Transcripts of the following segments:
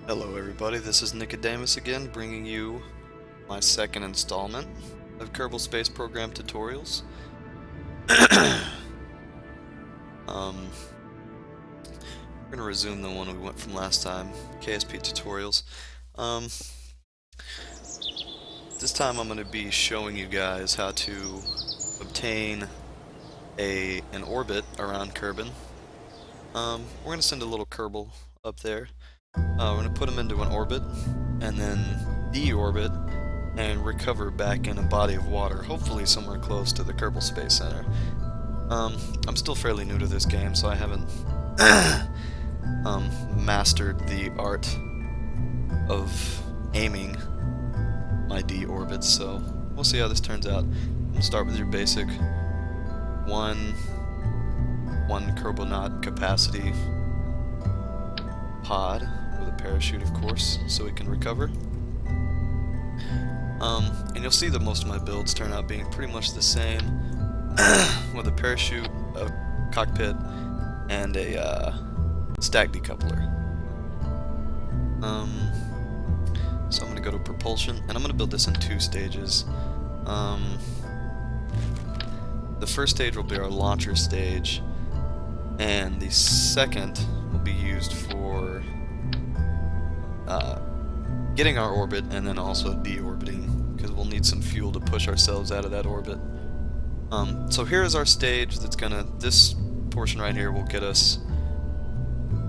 Hello everybody, this is Nicodemus again, bringing you my second installment of Kerbal Space Program tutorials. We're going to resume the one we went from last time, KSP tutorials. This time I'm going to be showing you guys how to obtain an orbit around Kerbin. We're going to send a little Kerbal up there. We're going to put him into an orbit, and then deorbit, and recover back in a body of water, hopefully somewhere close to the Kerbal Space Center. I'm still fairly new to this game, so I haven't mastered the art of aiming my deorbits, so we'll see how this turns out. I'm going to start with your basic one Kerbonaut capacity pod with a parachute, of course, so we can recover. And you'll see that most of my builds turn out being pretty much the same, with a parachute, a cockpit, and a stack decoupler. So I'm going to go to propulsion, and I'm going to build this in two stages. The first stage will be our launcher stage, and the second will be used for getting our orbit and then also deorbiting, because we'll need some fuel to push ourselves out of that orbit. So here is our stage that's this portion right here will get us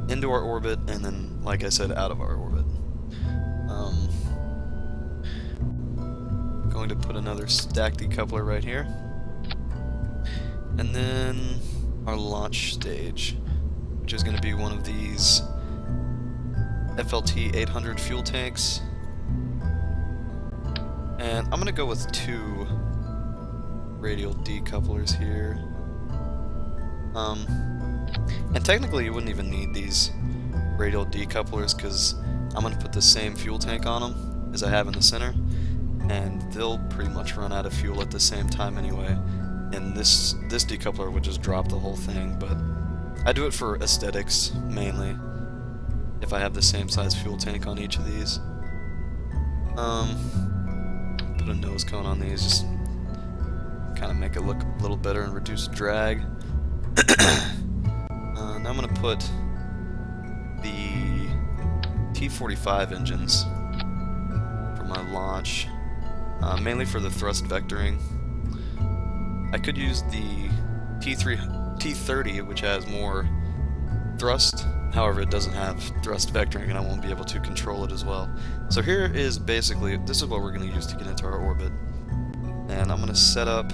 into our orbit and then, like I said, out of our orbit. Going to put another stack decoupler right here. And then our launch stage, which is going to be one of these FLT 800 fuel tanks. And I'm going to go with two radial decouplers here. And technically you wouldn't even need these radial decouplers, because I'm going to put the same fuel tank on them as I have in the center, and they'll pretty much run out of fuel at the same time anyway. And this decoupler would just drop the whole thing, but I do it for aesthetics mainly, if I have the same size fuel tank on each of these. Put a nose cone on these, just kind of make it look a little better and reduce drag. Now I'm going to put the T-45 engines for my launch, mainly for the thrust vectoring. I could use the T-30, which has more thrust, however it doesn't have thrust vectoring and I won't be able to control it as well. So here is basically, this is what we're going to use to get into our orbit. And I'm going to set up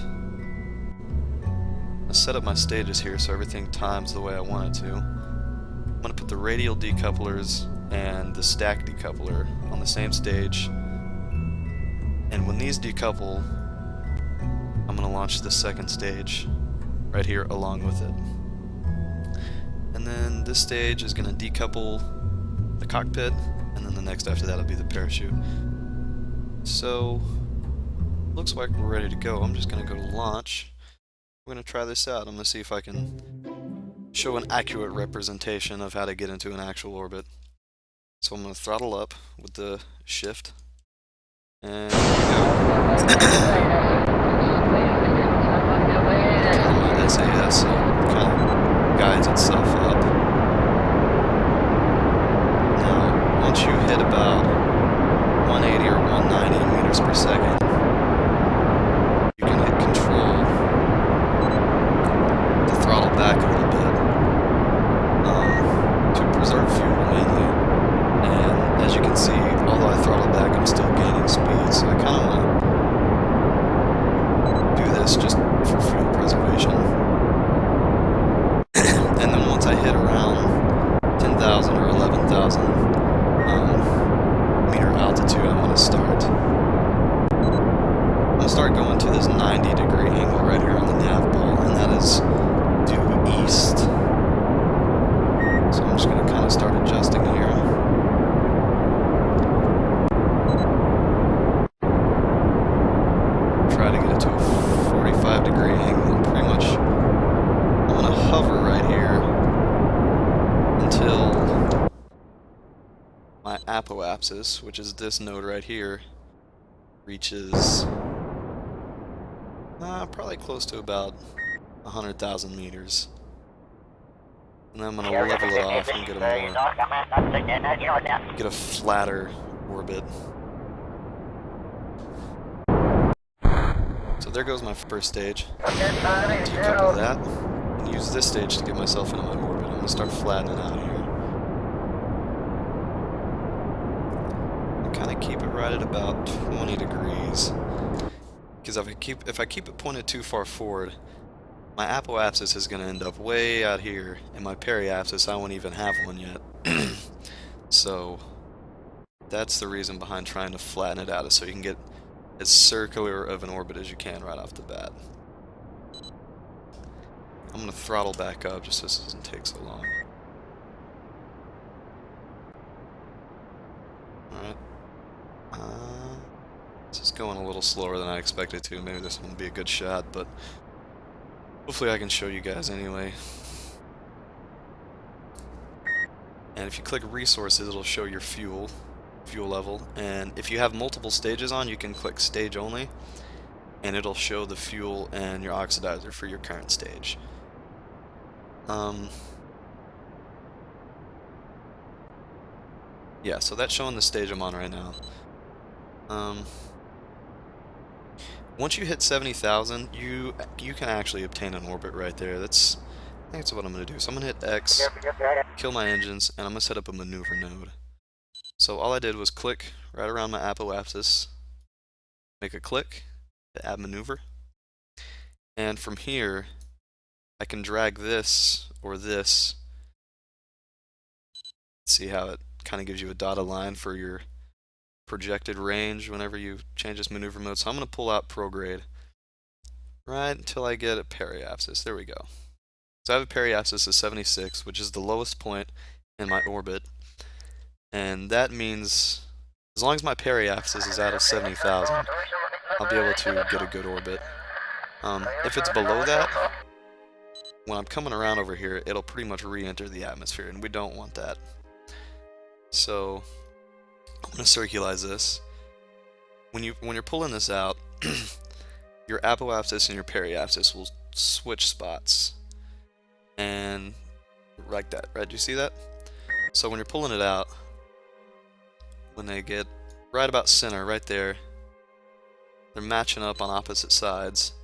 my stages here so everything times the way I want it to. I'm going to put the radial decouplers and the stack decoupler on the same stage, and when these decouple, I'm going to launch the second stage right here along with it. And then this stage is going to decouple the cockpit, and then the next after that will be the parachute. So, looks like we're ready to go. I'm just going to go to launch. We're going to try this out. I'm going to see if I can show an accurate representation of how to get into an actual orbit. So I'm going to throttle up with the shift. And here we go. My SAS, so it kind of guides itself up. Now, once you hit about 180 or 190 meters per second, you can hit control to throttle back a little bit, to preserve fuel mainly. And as you can see, although I throttle back, I'm still gaining speed, so I kind of want to do this just for fuel preservation. And then once I hit around 10,000 or 11,000 meter altitude, I'm going to start going to this 90-degree angle right here on the nav ball, and that is due east. So I'm just going to kind of start adjusting here. Try to get it to a 45-degree angle, and pretty much I'm going to hover right here until my apoapsis, which is this node right here, reaches probably close to about 100,000 meters. And then I'm going to level it off and get a flatter orbit. So there goes my first stage. Decouple that and use this stage to get myself into my orbit. I'm going to start flattening out here. Kind of keep it right at about 20 degrees. Because if I keep it pointed too far forward, my apoapsis is going to end up way out here, and my periapsis, I won't even have one yet. So that's the reason behind trying to flatten it out, is so you can get as circular of an orbit as you can right off the bat. I'm going to throttle back up just so this doesn't take so long. Alright. This is going a little slower than I expected to. Maybe this won't be a good shot, but hopefully I can show you guys anyway. And if you click resources, it'll show your fuel level. And if you have multiple stages on, you can click stage only, and it'll show the fuel and your oxidizer for your current stage. Yeah, so that's showing the stage I'm on right now. Once you hit 70,000, you can actually obtain an orbit right there. I think that's what I'm going to do. So I'm going to hit X, kill my engines, and I'm going to set up a maneuver node. So all I did was click right around my apoapsis, make a click to add maneuver, and from here I can drag this or this. See how it kind of gives you a dotted line for your projected range whenever you change this maneuver mode. So I'm going to pull out prograde right until I get a periapsis. There we go. So I have a periapsis of 76, which is the lowest point in my orbit, and that means as long as my periapsis is out of 70,000, I'll be able to get a good orbit. If it's below that, when I'm coming around over here, it'll pretty much re-enter the atmosphere, and we don't want that. So I'm going to circularize this. When you're pulling this out, your apoapsis and your periapsis will switch spots, and like that, right? Do you see that? So when you're pulling it out, when they get right about center, right there, they're matching up on opposite sides.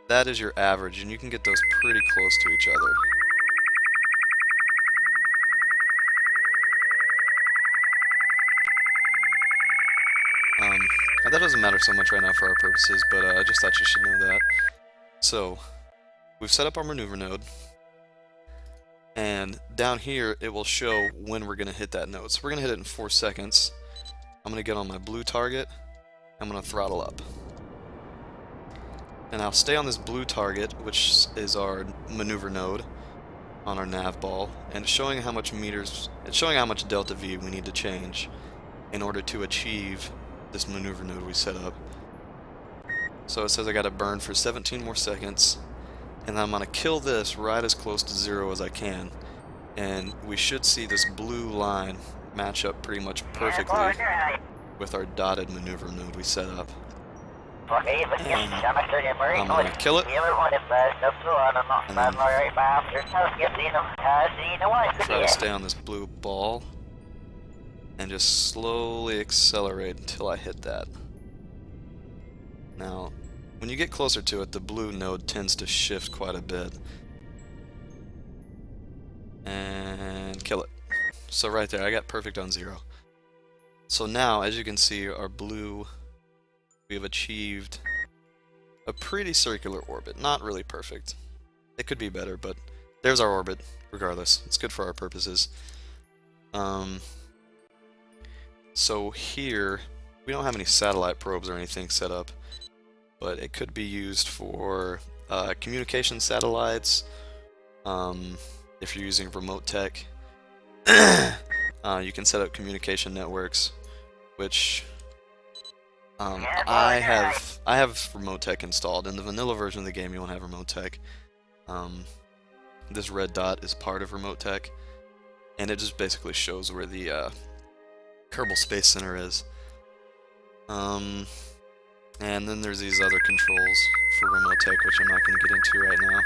That is your average, and you can get those pretty close to each other. That doesn't matter so much right now for our purposes, but I just thought you should know that. So, we've set up our maneuver node, and down here it will show when we're going to hit that node. So we're going to hit it in 4 seconds. I'm going to get on my blue target, I'm going to throttle up. And I'll stay on this blue target, which is our maneuver node on our nav ball, and it's showing how much delta V we need to change in order to achieve this maneuver node we set up. So it says I gotta burn for 17 more seconds, and I'm gonna kill this right as close to 0 as I can, and we should see this blue line match up pretty much perfectly with our dotted maneuver node we set up. And I'm gonna kill it, and then try to stay on this blue ball and just slowly accelerate until I hit that. Now, when you get closer to it, the blue node tends to shift quite a bit. And kill it. So right there, I got perfect on 0. So now, as you can see, our blue, we have achieved a pretty circular orbit. Not really perfect. It could be better, but there's our orbit, regardless. It's good for our purposes. So here, we don't have any satellite probes or anything set up, but it could be used for communication satellites. If you're using remote tech, you can set up communication networks, which I have remote tech installed. In the vanilla version of the game, you won't have remote tech. This red dot is part of remote tech, and it just basically shows where the Kerbal Space Center is. And then there's these other controls for remote tech, which I'm not going to get into right now.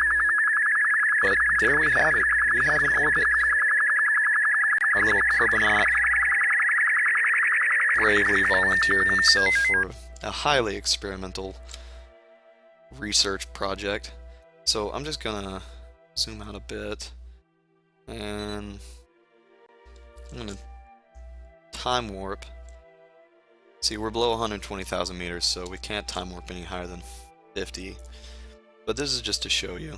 But there we have it. We have an orbit. Our little Kerbonaut bravely volunteered himself for a highly experimental research project. So I'm just going to zoom out a bit, and I'm going to time warp. See, we're below 120,000 meters, so we can't time warp any higher than 50. But this is just to show you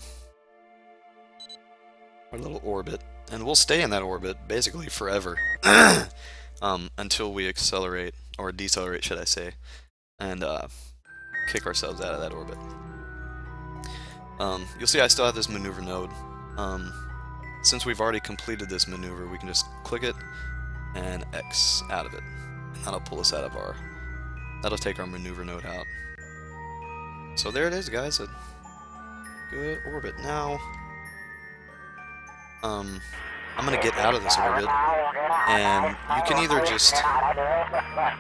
our little orbit. And we'll stay in that orbit basically forever until we accelerate, or decelerate, should I say, and kick ourselves out of that orbit. You'll see I still have this maneuver node. Since we've already completed this maneuver, we can just click it and X out of it. And that'll pull us out of our... That'll take our maneuver node out. So there it is, guys. A good orbit. Now, I'm gonna get out of this orbit, and you can either just... Let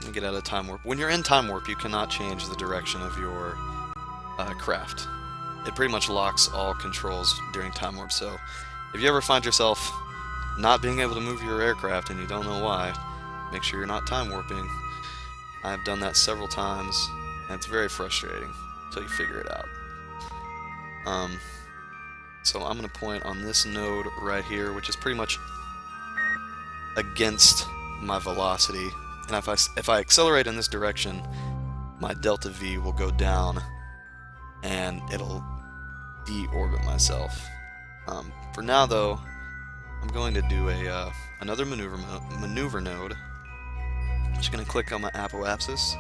me get out of time warp. When you're in time warp, you cannot change the direction of your craft. It pretty much locks all controls during time warp, so if you ever find yourself not being able to move your aircraft and you don't know why, make sure you're not time warping. I've done that several times, and it's very frustrating until you figure it out. So I'm going to point on this node right here, which is pretty much against my velocity. And if I accelerate in this direction, my delta V will go down, and it'll de-orbit myself. For now, though, I'm going to do another maneuver node. I'm just going to click on my apoapsis,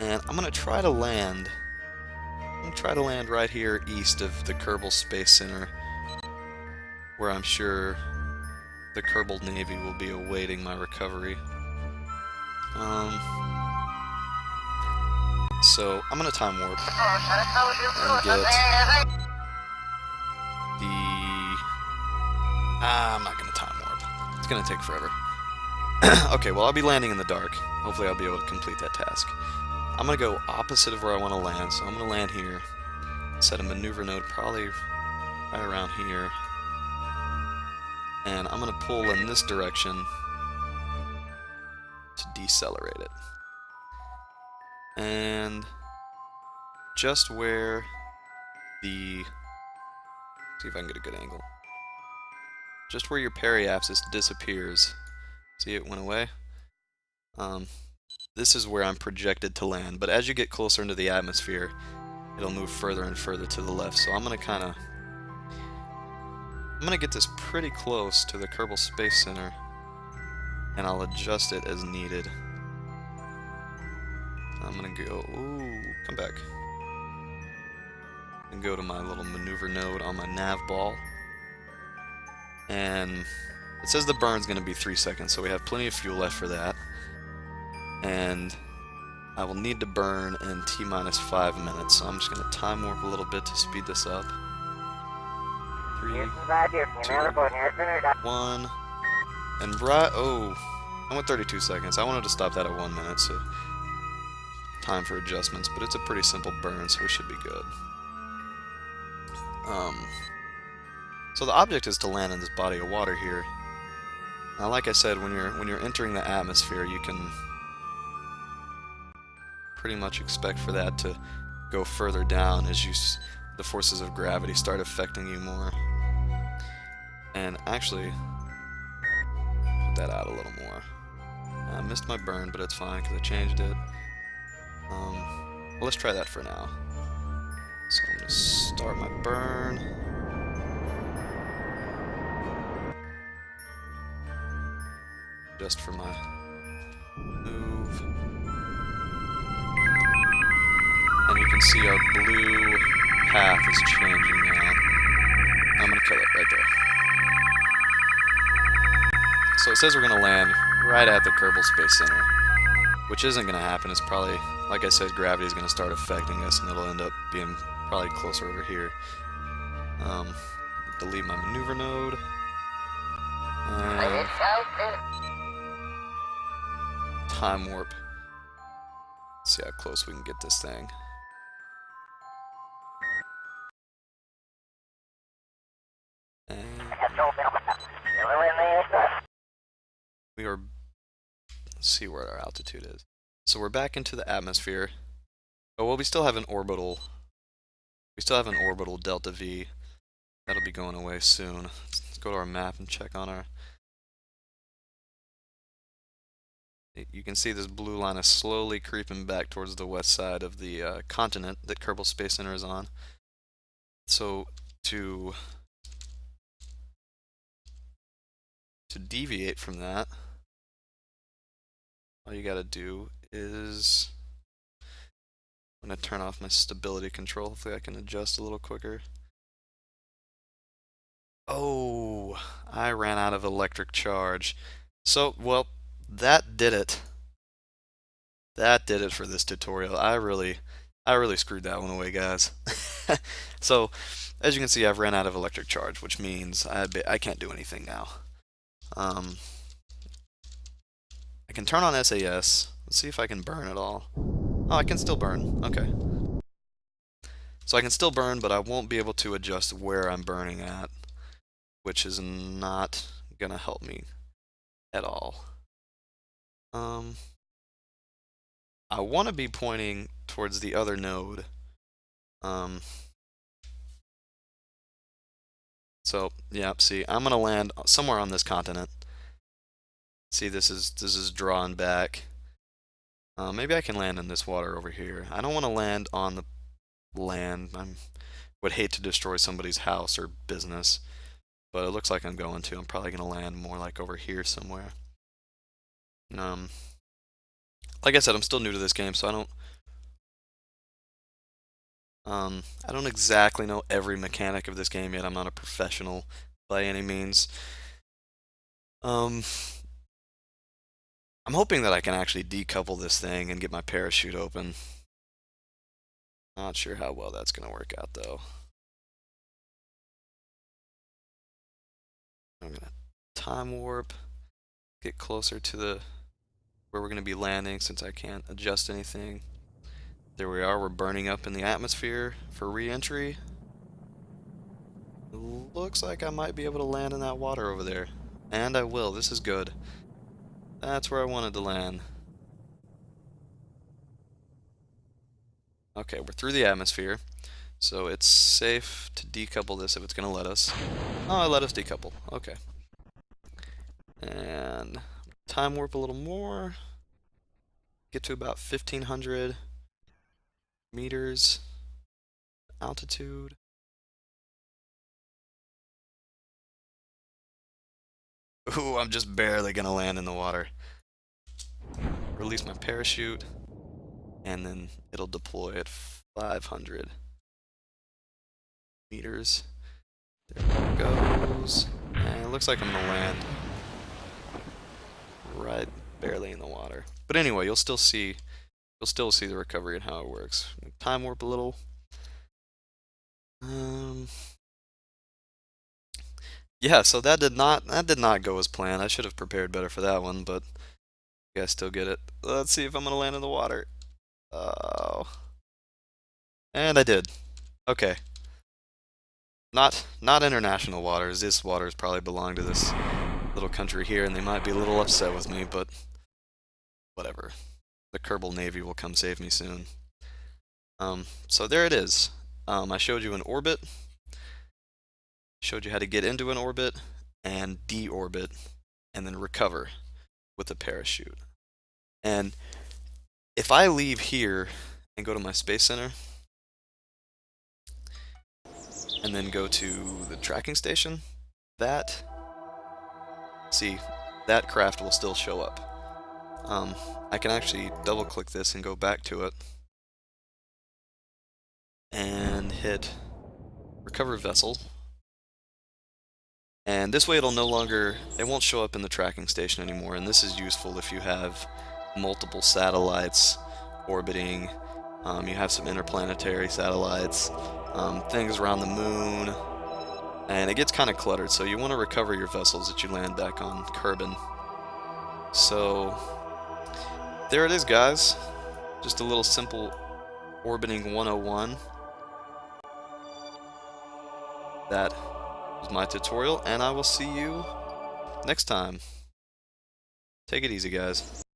and I'm going to try to land. I'm going to try to land right here east of the Kerbal Space Center, where I'm sure the Kerbal Navy will be awaiting my recovery. So I'm going to time warp and get I'm not going to time warp. It's going to take forever. Okay, well, I'll be landing in the dark. Hopefully I'll be able to complete that task. I'm going to go opposite of where I want to land, so I'm going to land here. Set a maneuver node probably right around here. And I'm going to pull in this direction to decelerate it. And just where the... see if I can get a good angle. Just where your periapsis disappears. See, it went away? This is where I'm projected to land, but as you get closer into the atmosphere, it'll move further and further to the left, so I'm gonna get this pretty close to the Kerbal Space Center, and I'll adjust it as needed. I'm gonna go, ooh, come back, and go to my little maneuver node on my nav ball, and it says the burn's gonna be 3 seconds, so we have plenty of fuel left for that. And I will need to burn in T-minus 5 minutes, so I'm just going to time warp a little bit to speed this up. 3, 2, 1, and I went 32 seconds. I wanted to stop that at 1 minute, so time for adjustments, but it's a pretty simple burn, so we should be good. So the object is to land in this body of water here. Now, like I said, when you're entering the atmosphere, you can pretty much expect for that to go further down as the forces of gravity start affecting you more. And actually, put that out a little more. I missed my burn, but it's fine because I changed it. Well, let's try that for now. So I'm going to start my burn. Just for my move. And you can see our blue path is changing now. I'm going to kill it right there. So it says we're going to land right at the Kerbal Space Center, which isn't going to happen. It's probably, like I said, gravity is going to start affecting us, and it'll end up being probably closer over here. Delete my maneuver node. And time warp. Let's see how close we can get this thing. And we are, let's see where our altitude is. So we're back into the atmosphere. Oh, well, we still have an orbital delta V. That'll be going away soon. Let's go to our map and check on our... You can see this blue line is slowly creeping back towards the west side of the continent that Kerbal Space Center is on. So to deviate from that, all you gotta do is... I'm gonna turn off my stability control. Hopefully I can adjust a little quicker. Oh, I ran out of electric charge. So, well, that did it. That did it for this tutorial. I really screwed that one away, guys. So, as you can see, I've ran out of electric charge, which means I can't do anything now. I can turn on SAS. Let's see if I can burn at all. Oh, I can still burn. Okay. So I can still burn, but I won't be able to adjust where I'm burning at, which is not gonna help me at all. I want to be pointing towards the other node. So yeah, see, I'm gonna land somewhere on this continent. See, this is drawn back. Maybe I can land in this water over here. I don't want to land on the land. I would hate to destroy somebody's house or business, but it looks like I'm going to. I'm probably gonna land more like over here somewhere. Like I said, I'm still new to this game, so I don't exactly know every mechanic of this game yet. I'm not a professional by any means. I'm hoping that I can actually decouple this thing and get my parachute open. Not sure how well that's going to work out, though. I'm going to time warp, get closer to where we're going to be landing since I can't adjust anything. There we are, we're burning up in the atmosphere for re-entry. Looks like I might be able to land in that water over there. And I will, this is good. That's where I wanted to land. Okay, we're through the atmosphere, so it's safe to decouple this if it's going to let us. Oh, it let us decouple. Okay. And time warp a little more. Get to about 1,500 meters altitude. Ooh, I'm just barely going to land in the water. Release my parachute, and then it'll deploy at 500 meters. There it goes. And it looks like I'm going to land right barely in the water. But anyway, you'll still see the recovery and how it works. Time warp a little. Yeah, so that did not go as planned. I should have prepared better for that one, but you guys still get it. Let's see if I'm gonna land in the water. Oh, and I did. Okay. Not international waters. This waters probably belong to this little country here, and they might be a little upset with me, but whatever. The Kerbal Navy will come save me soon. So there it is. I showed you an orbit. Showed you how to get into an orbit and deorbit and then recover with a parachute. And if I leave here and go to my space center and then go to the tracking station, that craft will still show up. I can actually double click this and go back to it and hit recover vessel. And this way it won't show up in the tracking station anymore, and this is useful if you have multiple satellites orbiting, you have some interplanetary satellites, things around the moon, and it gets kind of cluttered, so you want to recover your vessels that you land back on Kerbal. So there it is, guys. Just a little simple orbiting 101. That was my tutorial, and I will see you next time. Take it easy, guys.